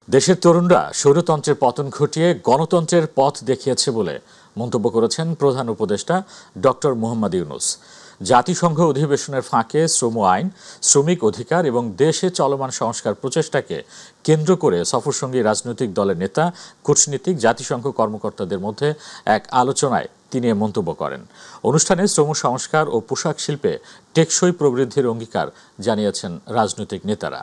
দেশের তরুণরা স্বৈরতন্ত্রের পতন ঘটিয়ে গণতন্ত্রের পথ দেখিয়েছে বলে মন্তব্য করেছেন প্রধান উপদেষ্টা ডক্টর মোহাম্মদ ইউনূস। জাতিসংঘ অধিবেশনের ফাঁকে শ্রম আইন, শ্রমিক অধিকার এবং দেশে চলমান সংস্কার প্রচেষ্টাকে কেন্দ্র করে সফরসঙ্গী রাজনৈতিক দলের নেতা, কূটনীতিক, জাতিসংঘ কর্মকর্তাদের মধ্যে এক আলোচনায় তিনি মন্তব্য করেন। অনুষ্ঠানে শ্রম সংস্কার ও পোশাক শিল্পে টেকসই প্রবৃদ্ধির অঙ্গীকার জানিয়েছেন রাজনৈতিক নেতারা।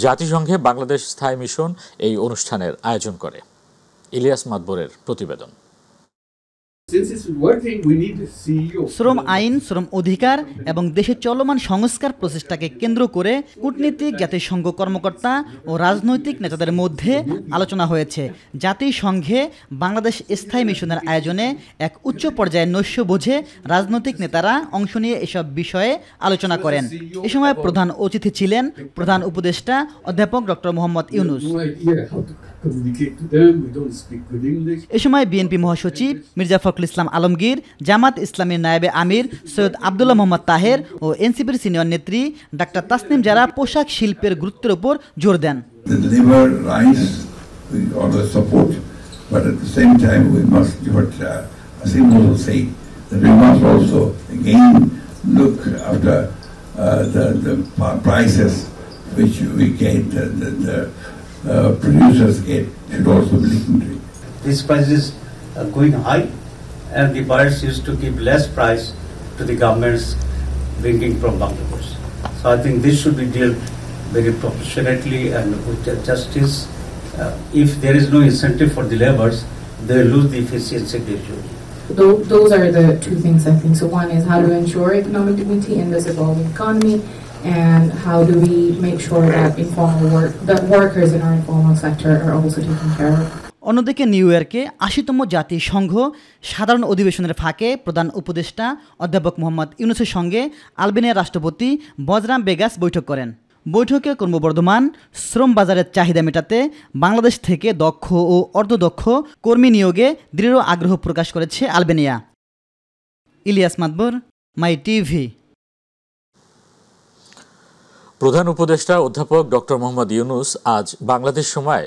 জাতিসংঘে বাংলাদেশ স্থায়ী মিশন এই অনুষ্ঠানের আয়োজন করে। ইলিয়াস মাদবরের প্রতিবেদন। শ্রম আইন, শ্রম অধিকার এবং দেশের চলমান সংস্কার প্রচেষ্টাকে কেন্দ্র করে কূটনীতিক, জাতিসংঘ কর্মকর্তা ও রাজনৈতিক নেতাদের মধ্যে আলোচনা হয়েছে। জাতিসংঘে বাংলাদেশ স্থায়ী মিশনের আয়োজনে এক উচ্চ পর্যায়ের নৈশভোজে রাজনৈতিক নেতারা অংশ নিয়ে এসব বিষয়ে আলোচনা করেন। এ সময় প্রধান অতিথি ছিলেন প্রধান উপদেষ্টা অধ্যাপক ডক্টর মোহাম্মদ ইউনূস। এ সময় বিএনপি মহাসচিব মির্জা ফখরুল ইসলাম আলমগীর, জামাত ইসলামীর নায়েবে আমির সৈয়দ আব্দুল্লাহ মোহাম্মদ তাহের ও এনসিপির সিনিয়র নেত্রী ডাক্তার তাসনিম জারা পোশাক শিল্পের গুরুত্বের উপর জোর দেন। Producers get should also be listened to. These prices are going high, and the buyers used to give less price to the governments bringing from Bangladesh. So I think this should be dealt very proportionately and with justice. If there is no incentive for the laborers, they lose the efficiency gradually. Those are the two things I think. So one is how to ensure economic dignity in this evolving economy, and how do we make sure that workers in our informal sector are also taken care of. অন্যদিকে new ইয়র্কে ৮০তম জাতিসংঘ সাধারণ অধিবেশনের ফাঁকে প্রধান উপদেষ্টা অধ্যাপক মোহাম্মদ ইউনূসের সঙ্গে আলবেনিয়ার রাষ্ট্রপতি বজরাম বেগাস বৈঠক করেন। বৈঠকে ক্রমবর্ধমান শ্রম বাজারের চাহিদা মেটাতে বাংলাদেশ থেকে দক্ষ ও অর্ধদক্ষ কর্মী নিয়োগে দৃঢ় আগ্রহ প্রকাশ করেছে আলবেনিয়া। ইলিয়াস মাদবর, মাই টিভি। প্রধান উপদেষ্টা অধ্যাপক ডক্টর মোহাম্মদ ইউনূস আজ বাংলাদেশ সময়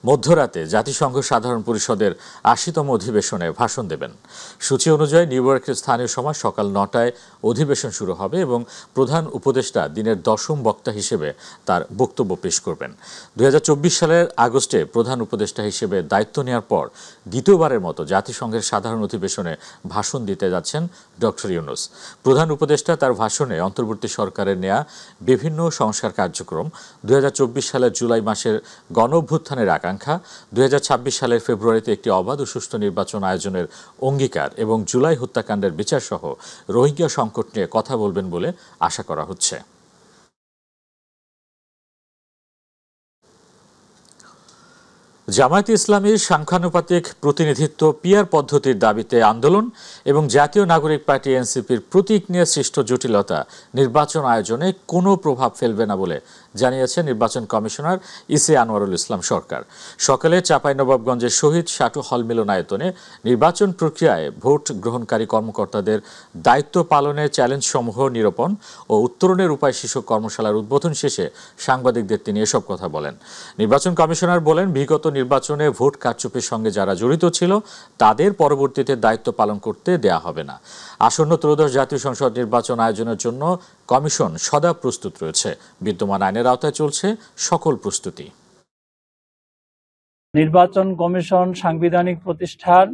মধ্যরাতে জাতিসংঘ সাধারণ পরিষদের ৮০তম অধিবেশনে ভাষণ দেবেন। সূচি অনুযায়ী নিউ ইয়র্কের স্থানীয় সময় সকাল ৯টায় অধিবেশন শুরু হবে এবং প্রধান উপদেষ্টা দিনের ১০ম বক্তা হিসেবে তার বক্তব্য পেশ করবেন। ২০২৪ সালের আগস্টে প্রধান উপদেষ্টা হিসেবে দায়িত্ব নেওয়ার পর দ্বিতীয়বারের মতো জাতিসংঘের সাধারণ অধিবেশনে ভাষণ দিতে যাচ্ছেন ডক্টর ইউনূস। প্রধান উপদেষ্টা তার ভাষণে অন্তর্বর্তী সরকারের নেয়া বিভিন্ন সংস্কার কার্যক্রম, ২০২৪ সালের জুলাই মাসের গণঅভ্যুত্থানের আকাঙ্ক্ষা, ২০২৬ সালের ফেব্রুয়ারিতে একটি অবাধ ও সুষ্ঠু নির্বাচন আয়োজনের অঙ্গীকার এবং জুলাই হত্যাকাণ্ডের বিচার সহ রোহিঙ্গা সংকট নিয়ে কথা বলবেন বলে আশা করা হচ্ছে। জামায়াতে ইসলামীর সংখ্যানুপাতিক প্রতিনিধিত্ব পিআর পদ্ধতির দাবিতে আন্দোলন এবং জাতীয় নাগরিক পার্টি এনসিপির প্রতীক নিয়ে সৃষ্ট জটিলতা নির্বাচন আয়োজনে কোনো প্রভাব ফেলবে না বলে জানিয়েছে নির্বাচন কমিশনার ইসি আনোয়ারুল ইসলাম সরকার। সকালে চাঁপাইনবাবগঞ্জের শহীদ সাটু হল মিলনায়তনে নির্বাচন প্রক্রিয়ায় ভোট গ্রহণকারী কর্মকর্তাদের দায়িত্ব পালনের চ্যালেঞ্জসমূহ নিরূপণ ও উত্তরণের উপায় শীর্ষক কর্মশালার উদ্বোধন শেষে সাংবাদিকদের তিনি এসব কথা বলেন। নির্বাচন কমিশনার বলেন, বিগত নির্বাচনে ভোট কারচুপির সঙ্গে যারা জড়িত ছিল তাদের পরবর্তীতে দায়িত্ব পালন করতে দেয়া হবে না। আসন্ন ত্রয়োদশ জাতীয় সংসদ নির্বাচন আয়োজনের জন্য কমিশন সদা প্রস্তুত রয়েছে। বিদ্যমান আইনের আওতায় চলছে সকল প্রস্তুতি। নির্বাচন কমিশন সাংবিধানিক প্রতিষ্ঠান,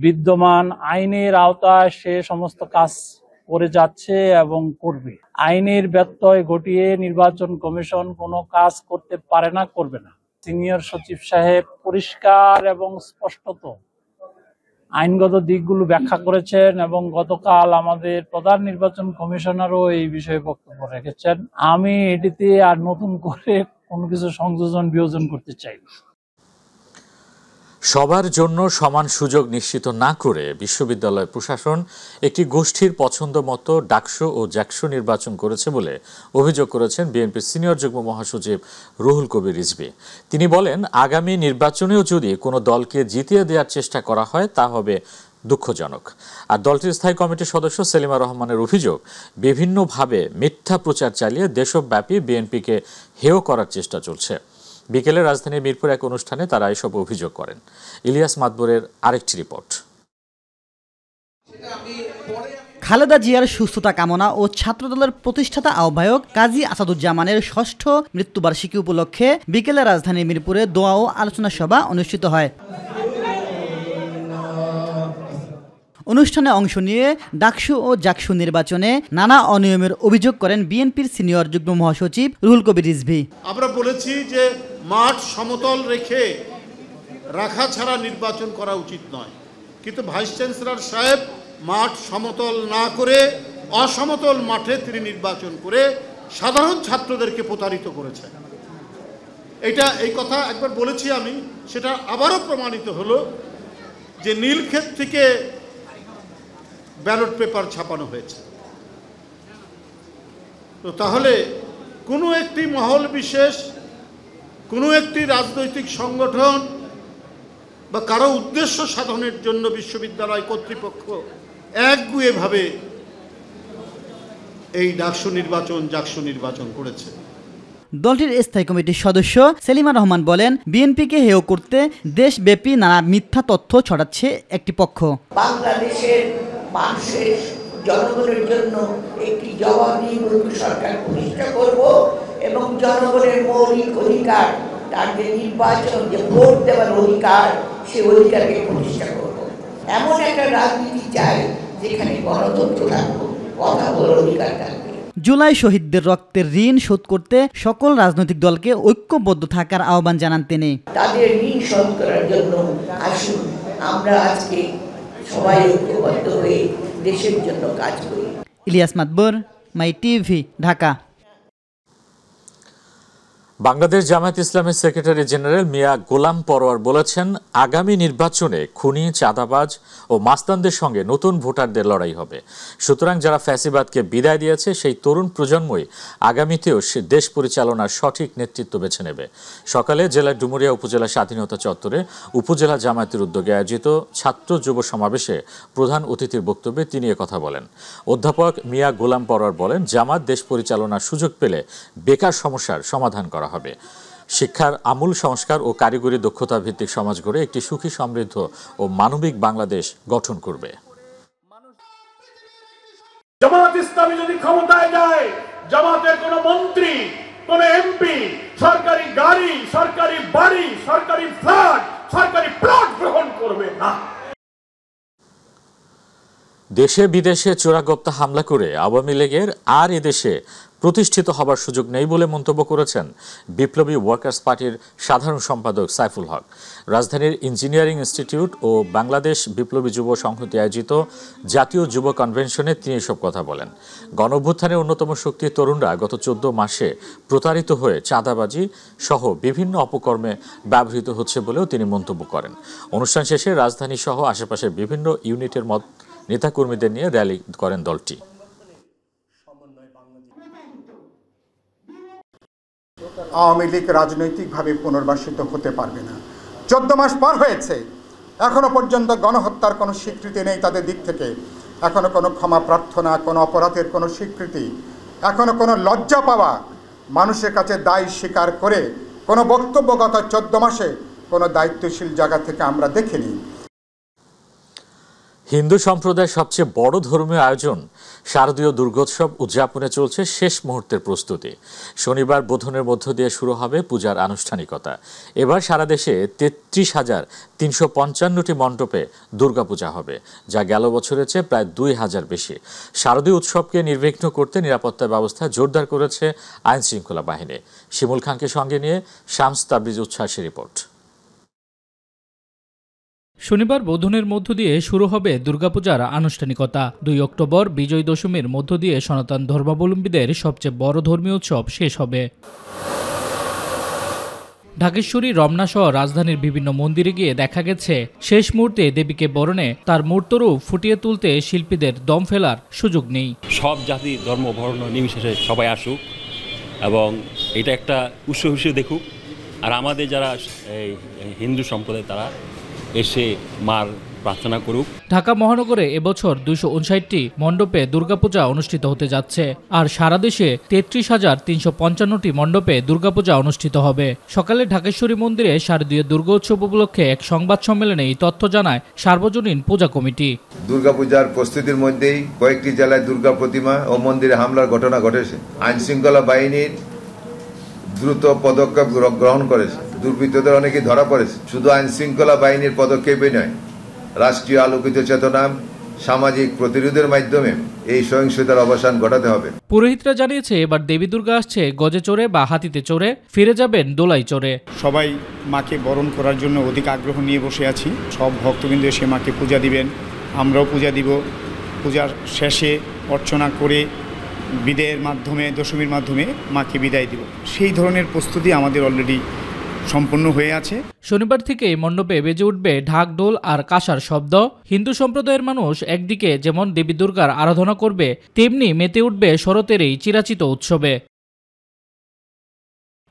বিদ্যমান আইনের আওতায় সে সমস্ত কাজ করে যাচ্ছে এবং করবে। আইনের ব্যত্যয় ঘটিয়ে নির্বাচন কমিশন কোনো কাজ করতে পারে না, করবে না। সিনিয়র সচিব সাহেব পরিষ্কার এবং স্পষ্টত আইনগত দিকগুলো ব্যাখ্যা করেছেন এবং গতকাল আমাদের প্রধান নির্বাচন কমিশনারও এই বিষয়ে বক্তব্য রেখেছেন। আমি এটিতে আর নতুন করে কোনো কিছু সংযোজন বিয়োজন করতে চাই না। সবার জন্য সমান সুযোগ নিশ্চিত না করে বিশ্ববিদ্যালয় প্রশাসন একটি গোষ্ঠীর পছন্দ মতো ডাকসু ও জ্যাকসু নির্বাচন করেছে বলে অভিযোগ করেছেন বিএনপির সিনিয়র যুগ্ম মহাসচিব রুহুল কবির রিজভী। তিনি বলেন, আগামী নির্বাচনেও যদি কোনো দলকে জিতিয়ে দেওয়ার চেষ্টা করা হয় তা হবে দুঃখজনক। আর দলটির স্থায়ী কমিটির সদস্য সেলিমা রহমানের অভিযোগ, বিভিন্নভাবে মিথ্যা প্রচার চালিয়ে দেশব্যাপী বিএনপিকে হেয় করার চেষ্টা চলছে। বিকেলে রাজধানীর মিরপুর এক অনুষ্ঠানে তারা এসব অভিযোগ করেন। ইলিয়াস মাতবরের আরেকটি রিপোর্ট। খালেদা জিয়ার সুস্থতা কামনা ও ছাত্রদলের প্রতিষ্ঠাতা আহ্বায়ক কাজী আসাদুজ্জামানের ষষ্ঠ মৃত্যুবার্ষিকী উপলক্ষে বিকেলে রাজধানীর মিরপুরে দোয়া ও আলোচনা সভা অনুষ্ঠিত হয়। অনুষ্ঠানে অংশ নিয়ে ডাকসু ও জাকসু নির্বাচনে নানা অনিয়মের অভিযোগ করেন বিএনপির সিনিয়র যুগ্ম মহাসচিব রুহুল কবির রিজভী। আমরা বলেছি যে মাঠ সমতল রাখা ছাড়া নির্বাচন করা উচিত নয়, কিন্তু ভাইস চ্যান্সেলর সাহেব মাঠ সমতল না করে অসমতল মাঠে তিনি নির্বাচন করে সাধারণ ছাত্রদেরকে প্রতারিত করেছেন। এই কথা একবার বলেছি আমি, সেটা আবারও প্রমাণিত হলো যে নীলক্ষেত থেকে ব্যালট পেপার ছাপানো হয়েছে। তো তাহলে কোনো একটি মহল বিশেষ, কোনো একটি রাজনৈতিক সংগঠন বা কারো উদ্দেশ্য সাধনের জন্য বিশ্ববিদ্যালয় কর্তৃপক্ষ একগুঁয়েভাবে এই জাকসু নির্বাচন করেছে। দলটির স্থায়ী কমিটির সদস্য সেলিমা রহমান বলেন, বিএনপিকে হেয় করতে দেশব্যাপী নানা মিথ্যা তথ্য ছড়াচ্ছে একটি পক্ষ। বাংলাদেশের মানুষের জনগণের জন্য একটি জবাবদিহি সরকার প্রতিষ্ঠা করব এবং জনগণের মৌলিক অধিকার, তার যে নির্বাচন, যে ভোট দেওয়ার অধিকার, সে অধিকারকে প্রতিষ্ঠা করব। এমন একটা রাজনীতি চাই যেখানে গণতন্ত্র থাকবে, কথা বলার অধিকার থাকবে। জুলাই শহীদদের রক্তের ঋণ শোধ করতে সকল রাজনৈতিক দলকে ঐক্যবদ্ধ থাকার আহ্বান জানান তিনি। তাদের ঋণ শোধ করার জন্য আসুন আমরা আজকে সবাই ঐক্যবদ্ধ হয়ে দেশের জন্য কাজ করি। ইলিয়াস মাতবর, মাই টিভি, ঢাকা। বাংলাদেশ জামায়াত ইসলামের সেক্রেটারি জেনারেল মিয়া গোলাম পরোয়ার বলেছেন, আগামী নির্বাচনে খুনি, চাঁদাবাজ ও মাস্তানদের সঙ্গে নতুন ভোটারদের লড়াই হবে। সুতরাং যারা ফ্যাসিবাদকে বিদায় দিয়েছে সেই তরুণ প্রজন্মই আগামীতেও দেশ পরিচালনার সঠিক নেতৃত্ব বেছে নেবে। সকালে জেলার ডুমুরিয়া উপজেলা স্বাধীনতা চত্বরে উপজেলা জামায়াতের উদ্যোগে আয়োজিত ছাত্র যুব সমাবেশে প্রধান অতিথির বক্তব্যে তিনি কথা বলেন। অধ্যাপক মিয়া গোলাম পরোয়ার বলেন, জামাত দেশ পরিচালনার সুযোগ পেলে বেকার সমস্যার সমাধান করা হবে, শিক্ষার আমূল সংস্কার ও কারিগরি দক্ষতা ভিত্তিক সমাজ গড়ে একটি সুখী, সমৃদ্ধ ও মানবিক বাংলাদেশ গঠন করবে। জামাত ইসলামী যদি ক্ষমতায় যায়, জামাতের কোন মন্ত্রী, কোন এমপি সরকারি গাড়ি, সরকারি বাড়ি, সরকারি ফ্ল্যাট, সরকারি প্লট গ্রহণ করবে না। দেশে বিদেশে চোরাগোপ্তা হামলা করে আওয়ামী লীগের আর এদেশে প্রতিষ্ঠিত হবার সুযোগ নেই বলে মন্তব্য করেছেন বিপ্লবী ওয়ার্কার্স পার্টির সাধারণ সম্পাদক সাইফুল হক। রাজধানীর ইঞ্জিনিয়ারিং ইনস্টিটিউট ও বাংলাদেশ বিপ্লবী যুব সংহতি আয়োজিত জাতীয় যুব কনভেনশনে তিনি এসব কথা বলেন। গণঅভ্যুত্থানের অন্যতম শক্তি তরুণরা গত 14 মাসে প্রতারিত হয়ে চাঁদাবাজি সহ বিভিন্ন অপকর্মে ব্যবহৃত হচ্ছে বলেও তিনি মন্তব্য করেন। অনুষ্ঠান শেষে রাজধানী সহ আশেপাশের বিভিন্ন ইউনিটের নেতাকর্মীদের নিয়ে র্যালি করেন দলটি। আওয়ামী লীগ রাজনৈতিকভাবে পুনর্বাসিত হতে পারবে না। 14 মাস পার হয়েছে, এখনো পর্যন্ত গণহত্যার কোনো স্বীকৃতি নেই তাদের দিক থেকে, এখনো কোনো ক্ষমা প্রার্থনা, কোনো অপরাধের কোনো স্বীকৃতি, এখনো কোনো লজ্জা পাওয়া, মানুষের কাছে দায় স্বীকার করে কোনো বক্তব্য গত 14 মাসে কোনো দায়িত্বশীল জায়গা থেকে আমরা দেখিনি। হিন্দু সম্প্রদায়ের সবচেয়ে বড় ধর্মীয় আয়োজন শারদীয় দুর্গোৎসব উদযাপনে চলছে শেষ মুহূর্তের প্রস্তুতি। শনিবার বোধনের মধ্য দিয়ে শুরু হবে পূজার আনুষ্ঠানিকতা। এবার সারা দেশে 33,355টি মণ্ডপে দুর্গাপূজা হবে, যা গেল বছরের চেয়ে প্রায় 2,000 বেশি। শারদীয় উৎসবকে নির্বিঘ্ন করতে নিরাপত্তা ব্যবস্থা জোরদার করেছে আইন শৃঙ্খলা বাহিনী। শিমুল খানকে সঙ্গে নিয়ে শামস তাবরিজ উচ্ছ্বাসী রিপোর্ট। শনিবার বোধনের মধ্য দিয়ে শুরু হবে দুর্গাপূজার আনুষ্ঠানিকতা। 2 অক্টোবর বিজয় দশমীর মধ্য দিয়ে সনাতন ধর্মাবলম্বীদের সবচেয়ে বড় ধর্মীয় উৎসব শেষ হবে। ঢাকেশ্বরী, রমনা সহ রাজধানীর বিভিন্ন মন্দিরে গিয়ে দেখা গেছে শেষ মুহূর্তে দেবীকে বরণে তার মূর্তরূপ ফুটিয়ে তুলতে শিল্পীদের দম ফেলার সুযোগ নেই। সব জাতি, ধর্ম, বর্ণ নির্বিশেষে সবাই আসুক এবং এটা একটা উৎসব হিসেবে দেখুক। আর আমাদের যারা হিন্দু সম্প্রদায় তারা এসে মার প্রার্থনা করুক। ঢাকা মহানগরে এবছর 259টি মণ্ডপে দুর্গাপূজা অনুষ্ঠিত হতে যাচ্ছে, আর সারা দেশে 33,355টি মণ্ডপে দুর্গাপূজা অনুষ্ঠিত হবে। সকালে ঢাকেশ্বরী মন্দিরে শারদীয় দুর্গোৎসব উপলক্ষে এক সংবাদ সম্মেলনে এই তথ্য জানায় সার্বজনীন পূজা কমিটি। দুর্গাপূজার প্রস্তুতির মধ্যেই কয়েকটি জেলায় দুর্গা প্রতিমা ও মন্দিরে হামলার ঘটনা ঘটেছে। আইনশৃঙ্খলা বাহিনীর দ্রুত পদক্ষেপ গ্রহণ করেছে, দুর্বৃত্তদের অনেকেই ধরা পড়েছে। শুধু আইনশৃঙ্খলা বাহিনীর পদক্ষেপই নয়, রাষ্ট্রীয় আলোকিত চেতনা, সামাজিক প্রতিরোধের মাধ্যমে এই সহিংসতার অবসান ঘটাতে হবে। পুরোহিতরা জানিয়েছে এবার দেবী দুর্গা আসছে গজে চড়ে বা হাতিতে চড়ে, ফিরে যাবেন দোলাই চড়ে। সবাই মাকে বরণ করার জন্য অধিক আগ্রহ নিয়ে বসে আছি। সব ভক্তবৃন্দ এসে মাকে পূজা দিবেন, আমরাও পূজা দিব। পূজার শেষে অর্চনা করে বিদায়ের মাধ্যমে, দশমীর মাধ্যমে মাকে বিদায় দিব। সেই ধরনের প্রস্তুতি আমাদের অলরেডি সম্পন্ন হয়ে আছে। শনিবার থেকে মণ্ডপে বেজে উঠবে ঢাক, ঢোল আর কাঁসার শব্দ। হিন্দু সম্প্রদায়ের মানুষ একদিকে যেমন দেবী দুর্গার আরাধনা করবে, তেমনি মেতে উঠবে শরতের এই চিরাচিত উৎসবে।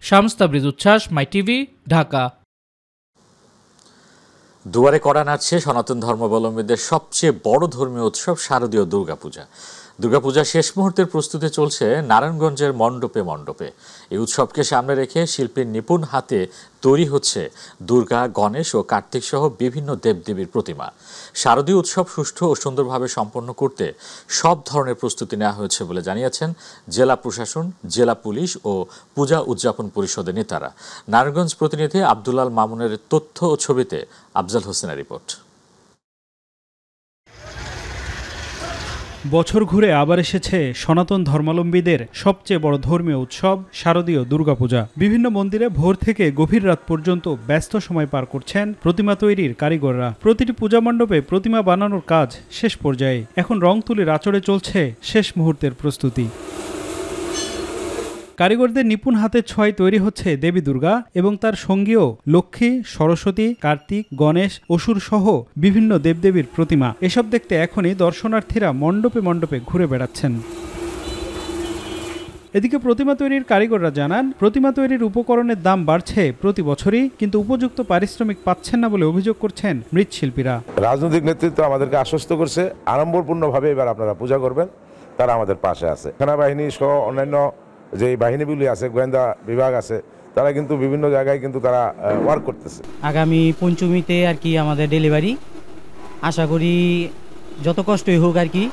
শামস তাবরিজ উচ্ছ্বাস, মাই টিভি, ঢাকা। দুয়ারে কড়া নাচছে সনাতন ধর্মাবলম্বীদের সবচেয়ে বড় ধর্মীয় উৎসব শারদীয় দুর্গাপূজা। দুর্গাপূজা শেষ মুহূর্তের প্রস্তুতি চলছে নারায়ণগঞ্জের মণ্ডপে মণ্ডপে। এই উৎসবকে সামনে রেখে শিল্পীর নিপুণ হাতে তৈরি হচ্ছে দুর্গা, গণেশ ও কার্তিক সহ বিভিন্ন দেবদেবীর প্রতিমা। শারদীয় উৎসব সুষ্ঠু ও সুন্দরভাবে সম্পন্ন করতে সব ধরনের প্রস্তুতি নেওয়া হয়েছে বলে জানিয়েছেন জেলা প্রশাসন, জেলা পুলিশ ও পূজা উদযাপন পরিষদের নেতারা। নারায়ণগঞ্জ প্রতিনিধি আব্দুল্লাল মামুনের তথ্য ও ছবিতে আফজাল হোসেনের রিপোর্ট। বছর ঘুরে আবার এসেছে সনাতন ধর্মাবলম্বীদের সবচেয়ে বড় ধর্মীয় উৎসব শারদীয় দুর্গাপূজা। বিভিন্ন মন্দিরে ভোর থেকে গভীর রাত পর্যন্ত ব্যস্ত সময় পার করছেন প্রতিমা তৈরির কারিগররা। প্রতিটি পূজা মণ্ডপে প্রতিমা বানানোর কাজ শেষ পর্যায়ে। এখন রং তুলির আঁচড়ে চলছে শেষ মুহূর্তের প্রস্তুতি। কারিগরদের নিপুণ হাতের ছোঁয়ায় তৈরি হচ্ছে দেবী দুর্গা এবং তার সঙ্গীও লক্ষ্মী, সরস্বতী, কার্তিক, গণেশ, অসুর সহ বিভিন্ন দেবদেবীর প্রতিমা। এসব দেখতে এখনই দর্শনার্থীরা মণ্ডপে মণ্ডপে ঘুরে বেড়াচ্ছেন। এদিকে প্রতিমা তৈরির কারিগররা জানান, প্রতিমা তৈরির উপকরণের দাম বাড়ছে প্রতি বছরই, কিন্তু উপযুক্ত পারিশ্রমিক পাচ্ছেন না বলে অভিযোগ করছেন মৃৎশিল্পীরা। রাজনৈতিক নেতৃত্ব আমাদেরকে আশ্বস্ত করছে আড়ম্বরপূর্ণভাবে এবার আপনারা পূজা করবেন, তারা আমাদের পাশে আছে। সেনাবাহিনী সহ অন্যান্য যে বাহিনীগুলি আছে, গোয়েন্দা বিভাগ আছে, তারা কিন্তু বিভিন্ন জায়গায় কিন্তু তারা ওয়ার্ক করতেছে। আগামী পঞ্চমীতে আর কি আমাদের ডেলিভারি, আশা করি যত কষ্টই হোক আর কি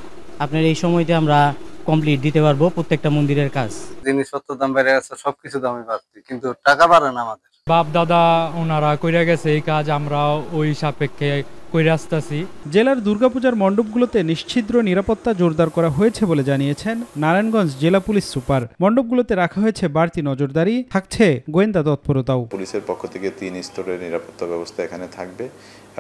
আপনার এই সময়তে আমরা কমপ্লিট দিতে পারবো প্রত্যেকটা মন্দিরের কাজ। জিনিসপত্র দাম বেড়ে গেছে, সবকিছু দামে বাড়ছে, কিন্তু টাকা বাড়ে না। আমাদের বাপ দাদা ওনারা কইরা গেছে এই কাজ, আমরা ওই সাপেক্ষে কইরা আসতেছি। জেলার দুর্গাপূজার মণ্ডপগুলোতে নিশ্ছিদ্র নিরাপত্তা জোরদার করা হয়েছে বলে জানিয়েছেন নারায়ণগঞ্জ জেলা পুলিশ সুপার। মণ্ডপগুলোতে রাখা হয়েছে বাড়তি নজরদারি, থাকছে গোয়েন্দা তৎপরতাও। পুলিশের পক্ষ থেকে 3 স্তরের নিরাপত্তা ব্যবস্থা এখানে থাকবে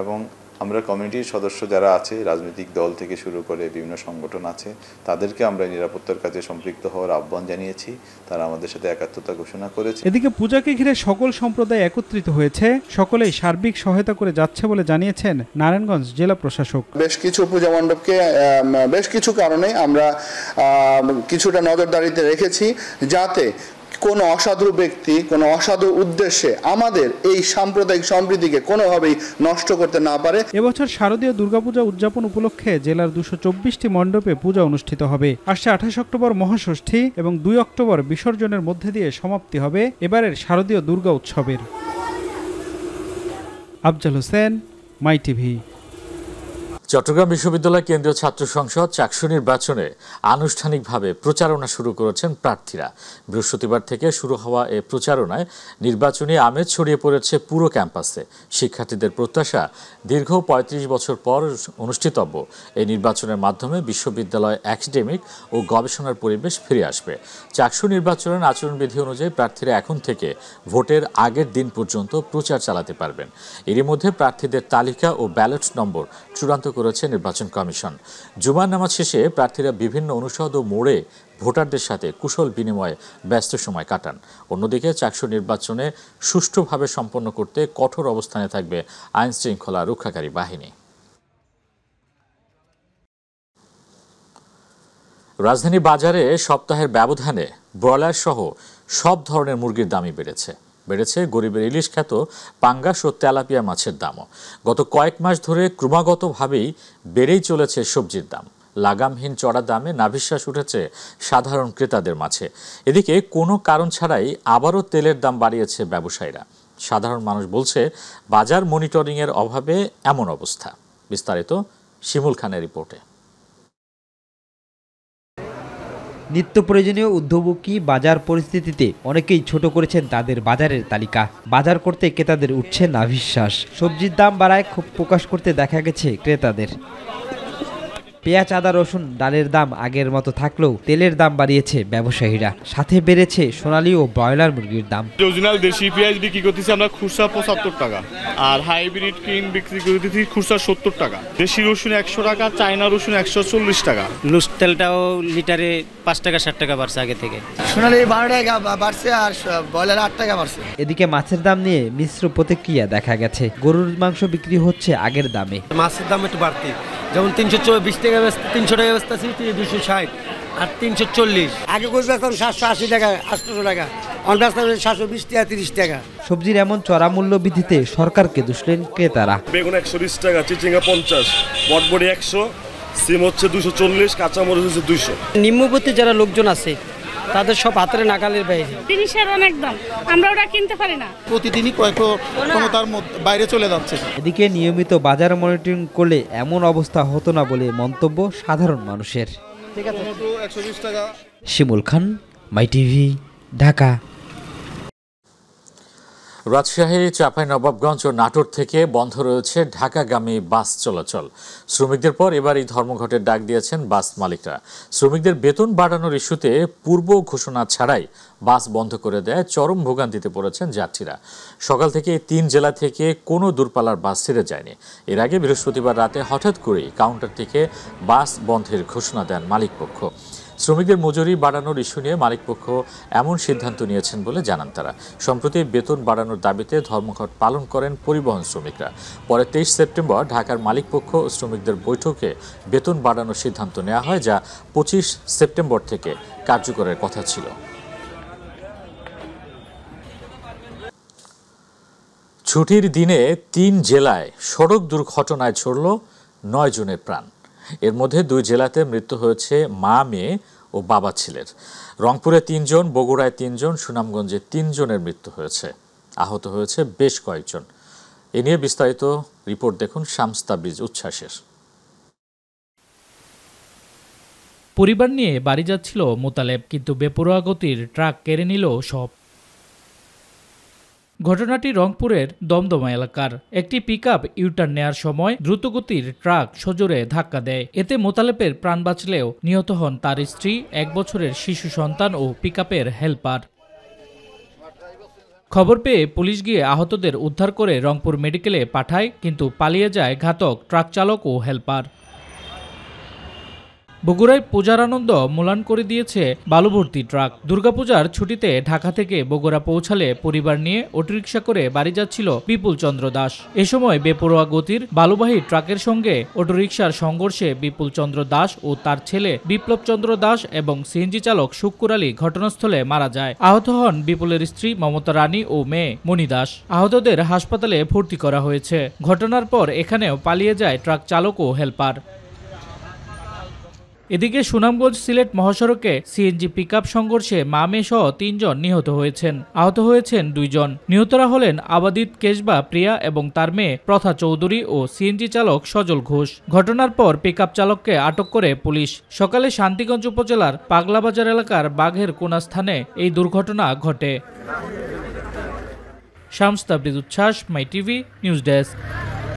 এবং আমরা কমিউনিটির সদস্য যারা আছে, রাজনৈতিক দল থেকে শুরু করে বিভিন্ন সংগঠন আছে, তাদেরকে আমরা নিরাপত্তার কাজে সম্পৃক্ত হওয়ার আহ্বান জানিয়েছি। তারা আমাদের সাথে একাত্মতা ঘোষণা করেছে। এদিকে পূজাকে ঘিরে সকল সম্প্রদায় একত্রিত হয়েছে, সকলেই সার্বিক সহায়তা করে যাচ্ছে বলে জানিয়েছেন নারায়ণগঞ্জ জেলা প্রশাসক। বেশ কিছু পূজা মণ্ডপকে বেশ কিছু কারণে আমরা কিছুটা নজরদারিতে রেখেছি, যাতে কোনো অসাধু ব্যক্তি কোনো অসাধু উদ্দেশ্যে আমাদের এই সাম্প্রদায়িক সম্প্রীতিকে কোনোভাবেই নষ্ট করতে না পারে। এবছর শারদীয় দুর্গাপূজা উদযাপন উপলক্ষে জেলার 224টি মণ্ডপে পূজা অনুষ্ঠিত হবে। আসছে 28 অক্টোবর মহাষষ্ঠী এবং 2 অক্টোবর বিসর্জনের মধ্যে দিয়ে সমাপ্তি হবে এবারের শারদীয় দুর্গা উৎসবের। আফজাল হোসেন, মাই টিভি। চট্টগ্রাম বিশ্ববিদ্যালয় কেন্দ্রীয় ছাত্র সংসদ চাকসু নির্বাচনে আনুষ্ঠানিকভাবে প্রচারণা শুরু করেছেন প্রার্থীরা। বৃহস্পতিবার থেকে শুরু হওয়া এই প্রচারণায় নির্বাচনী আমেজ ছড়িয়ে পড়েছে পুরো ক্যাম্পাসে। শিক্ষার্থীদের প্রত্যাশা, দীর্ঘ 35 বছর পর অনুষ্ঠিতব্য এই নির্বাচনের মাধ্যমে বিশ্ববিদ্যালয় একাডেমিক ও গবেষণার পরিবেশ ফিরে আসবে। চাকসু নির্বাচনের আচরণবিধি অনুযায়ী প্রার্থীরা এখন থেকে ভোটের আগের দিন পর্যন্ত প্রচার চালাতে পারবেন। এরই মধ্যে প্রার্থীদের তালিকা ও ব্যালট নম্বর চূড়ান্ত করেছে নির্বাচন কমিশন। জুমার নামাজ শেষে প্রার্থীরা বিভিন্ন অনুষদ ও মোড়ে ভোটারদের সাথে কুশল বিনিময়ে ব্যস্ত সময় কাটান। অন্যদিকে চাকসু নির্বাচনে সুষ্ঠুভাবে সম্পন্ন করতে কঠোর অবস্থানে থাকবে আইন শৃঙ্খলা রক্ষাকারী বাহিনী। রাজধানী বাজারে সপ্তাহের ব্যবধানে ব্রয়লার সহ সব ধরনের মুরগির দামই বেড়েছে। বেড়েছে গরিবের ইলিশ খ্যাত পাঙ্গাস ও তেলাপিয়া মাছের দামও। গত কয়েক মাস ধরে ক্রমাগতভাবেই বেড়েই চলেছে সবজির দাম। লাগামহীন চড়া দামে নাভিশ্বাস উঠেছে সাধারণ ক্রেতাদের মাঝে। এদিকে কোনো কারণ ছাড়াই আবারও তেলের দাম বাড়িয়েছে ব্যবসায়ীরা। সাধারণ মানুষ বলছে বাজার মনিটরিংয়ের অভাবে এমন অবস্থা। বিস্তারিত শিমুল খানের রিপোর্টে। নিত্য প্রয়োজনীয় উদ্যোগী বাজার পরিস্থিতিতে অনেকেই ছোট করেছেন তাদের বাজারের তালিকা। বাজার করতে ক্রেতাদের উঠছে নাভিশ্বাস। সবজির দাম বাড়ায় ক্ষোভ প্রকাশ করতে দেখা গেছে ক্রেতাদের। পেঁয়াজ, আদা, রসুন, ডালের দাম আগের মতো থাকলেও তেলের দাম বাড়িয়েছে ব্যবসায়ীরা। সাথে বেড়েছে সোনালী ও ব্রয়লার মুরগির দাম। অরিজিনাল দেশি পেঁয়াজ বিক্রি করতেছি আমরা খুচরা 75 টাকা, আর হাইব্রিড কিন বিক্রি করতেছি খুচরা 70 টাকা। দেশি রসুন 100 টাকা, চায়না রসুন 140 টাকা। লুজ তেলটাও লিটারে 5 টাকা 60 টাকা বাড়ছে আগে থেকে। সোনালী 12 টাকা বাড়ছে আর ব্রয়লার 8 টাকা বাড়ছে। এদিকে মাছের দাম নিয়ে মিশ্র প্রতিক্রিয়া দেখা গেছে। গরুর মাংস বিক্রি হচ্ছে আগের দামে। মাছের দাম একটু বাড়তি, যেমন 320 টাকা 300 টাকা বেচতেছি, 260 আর 340। আগে কোচ বেচতাম 780 টাকা 800 টাকা, অন বেচতাম 720 টাকা 30 টাকা। সবজির এমন চড়া মূল্য বৃদ্ধিতে সরকারকে দুষলেন ক্রেতারা। বেগুন 120 টাকা, চিচিঙ্গা 50, বটবড়ি 100, সিম হচ্ছে 240, কাঁচামরিচ হচ্ছে 200। নিম্নবর্তী যারা লোকজন আছে তাদের সব হাতের নাগালের বাইরে। জিনিসের অনেক দাম, আমরা ওটা কিনতে পারি না। প্রতিদিনই ক্ষমতার বাইরে চলে যাচ্ছে। এদিকে নিয়মিত বাজার মনিটরিং করলে এমন অবস্থা হতো না বলে মন্তব্য সাধারণ মানুষের। শিমুল খান, মাই টিভি, ঢাকা। রাজশাহী, চাঁপাইনবাবগঞ্জ ও নাটোর থেকে বন্ধ রয়েছে ঢাকাগামী বাস চলাচল। শ্রমিকদের পর এবার এই ধর্মঘটের ডাক দিয়েছেন বাস মালিকরা। শ্রমিকদের বেতন বাড়ানোর ইস্যুতে পূর্ব ঘোষণা ছাড়াই বাস বন্ধ করে দেয় চরম ভোগান্তিতে পড়েছেন যাত্রীরা। সকাল থেকে 3 জেলা থেকে কোনো দূরপাল্লার বাস ছেড়ে যায়নি। এর আগে বৃহস্পতিবার রাতে হঠাৎ করেই কাউন্টার থেকে বাস বন্ধের ঘোষণা দেন মালিকপক্ষ। শ্রমিকদের মজুরি বাড়ানোর ইস্যু নিয়ে মালিকপক্ষ এমন সিদ্ধান্ত নিয়েছেন বলে জানান তারা। সম্প্রতি বেতন বাড়ানোর দাবিতে ধর্মঘট পালন করেন পরিবহন শ্রমিকরা। পরে 23 সেপ্টেম্বর ঢাকার মালিকপক্ষ ও শ্রমিকদের বৈঠকে বেতন বাড়ানোর সিদ্ধান্ত নেওয়া হয়, যা 25 সেপ্টেম্বর থেকে কার্যকরের কথা ছিল। ছুটির দিনে 3 জেলায় সড়ক দুর্ঘটনায় ছড়ল 9 জনের প্রাণ। এর মধ্যে 2 জেলাতে মৃত্যু হয়েছে মা, মেয়ে ও বাবা ছেলের। রংপুরে 3 জন, বগুড়ায় 3 জন, সুনামগঞ্জে 3 জনের মৃত্যু হয়েছে। আহত হয়েছে বেশ কয়েকজন। এ নিয়ে বিস্তারিত রিপোর্ট দেখুন শামস তাবরিজ উচ্ছ্বাসের। পরিবার নিয়ে বাড়ি যাচ্ছিল মোতালেব, কিন্তু বেপরোয়া গতির ট্রাক কেড়ে নিল সব। ঘটনাটি রংপুরের দমদমা এলাকার। একটি পিকআপ ইউটার্ন নেয়ার সময় দ্রুতগতির ট্রাক সজোরে ধাক্কা দেয়। এতে মোতালেবের প্রাণ বাঁচলেও নিহত হন তার স্ত্রী, 1 বছরের শিশু সন্তান ও পিকআপের হেলপার। খবর পেয়ে পুলিশ গিয়ে আহতদের উদ্ধার করে রংপুর মেডিকেলে পাঠায়, কিন্তু পালিয়ে যায় ঘাতক ট্রাক চালক ও হেলপার। বগুড়ায় পূজার আনন্দ ম্লান করে দিয়েছে বালুভর্তি ট্রাক। দুর্গাপূজার ছুটিতে ঢাকা থেকে বগুড়া পৌঁছালে পরিবার নিয়ে অটোরিকশা করে বাড়ি যাচ্ছিল বিপুল চন্দ্র দাস। এ সময় বেপরোয়া গতির বালুবাহী ট্রাকের সঙ্গে অটোরিকশার সংঘর্ষে বিপুল চন্দ্র দাস ও তার ছেলে বিপ্লব চন্দ্র দাস এবং সিএনজি চালক শুক্কুর আলী ঘটনাস্থলে মারা যায়। আহত হন বিপুলের স্ত্রী মমতা রানী ও মেয়ে মণি দাস। আহতদের হাসপাতালে ভর্তি করা হয়েছে। ঘটনার পর এখানেও পালিয়ে যায় ট্রাক চালক ও হেলপার। এদিকে সুনামগঞ্জ সিলেট মহাসড়কে সিএনজি পিকআপ সংঘর্ষে মা মেয়ে সহ 3 জন নিহত হয়েছেন। আহত হয়েছেন 2 জন। নিহতরা হলেন আবাদিত কেশবা প্রিয়া এবং তার মেয়ে প্রথা চৌধুরী ও সিএনজি চালক সজল ঘোষ। ঘটনার পর পিকআপ চালককে আটক করে পুলিশ। সকালে শান্তিগঞ্জ উপজেলার পাগলাবাজার এলাকার বাঘের কোনা স্থানে এই দুর্ঘটনা ঘটে। শামস তাবরিজ উচ্ছ্বাস, মাই টিভি, নিউজ ডেস্ক।